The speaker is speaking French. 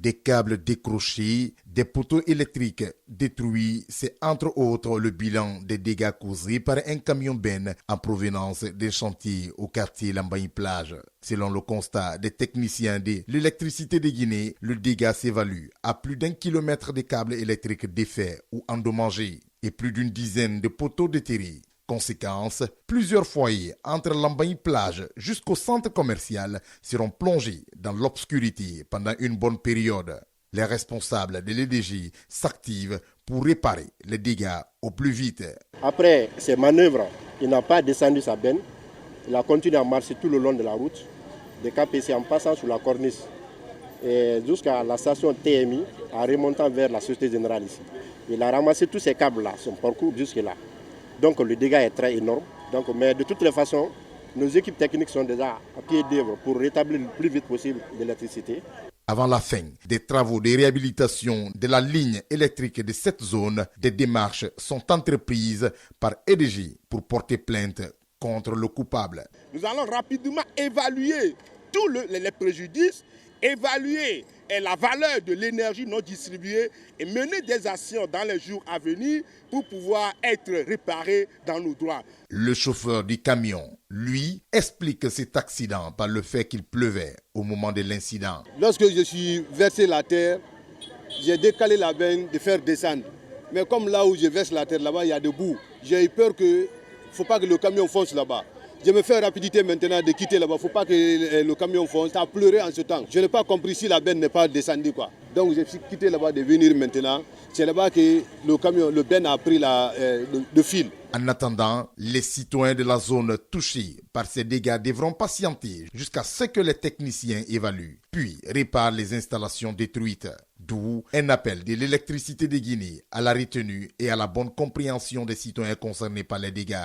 Des câbles décrochés, des poteaux électriques détruits, c'est entre autres le bilan des dégâts causés par un camion-benne en provenance des chantiers au quartier Lambaye-Plage. Selon le constat des techniciens de l'électricité de Guinée, le dégât s'évalue à plus d'1 kilomètre de câbles électriques défaits ou endommagés et plus d'une dizaine de poteaux déterrés. Conséquence, plusieurs foyers entre Lambaye-Plage jusqu'au centre commercial seront plongés dans l'obscurité pendant une bonne période. Les responsables de l'EDG s'activent pour réparer les dégâts au plus vite. Après ces manœuvres, il n'a pas descendu sa benne. Il a continué à marcher tout le long de la route, de KPC en passant sur la corniche et jusqu'à la station TMI en remontant vers la Société Générale ici. Il a ramassé tous ces câbles-là, son parcours jusque-là. Donc le dégât est très énorme. Mais de toutes les façons, nos équipes techniques sont déjà à pied d'œuvre pour rétablir le plus vite possible l'électricité. Avant la fin des travaux de réhabilitation de la ligne électrique de cette zone, des démarches sont entreprises par EDG pour porter plainte contre le coupable. Nous allons rapidement évaluer tous les préjudices, évaluer la valeur de l'énergie non distribuée et mener des actions dans les jours à venir pour pouvoir être réparés dans nos droits. Le chauffeur du camion, lui, explique cet accident par le fait qu'il pleuvait au moment de l'incident. Lorsque je suis versé la terre, j'ai décalé la benne de faire descendre. Mais comme là où je verse la terre, là-bas, il y a des boues. J'ai eu peur qu'il ne faut pas que le camion fonce là-bas. Je me fais rapidité maintenant de quitter là-bas. Il ne faut pas que le camion fonce. Ça a pleuré en ce temps. Je n'ai pas compris si la benne n'est pas descendue, quoi. Donc j'ai quitté là-bas de venir maintenant. C'est là-bas que le benne a pris le fil. En attendant, les citoyens de la zone touchée par ces dégâts devront patienter jusqu'à ce que les techniciens évaluent, puis réparent les installations détruites. D'où un appel de l'électricité de Guinée à la retenue et à la bonne compréhension des citoyens concernés par les dégâts.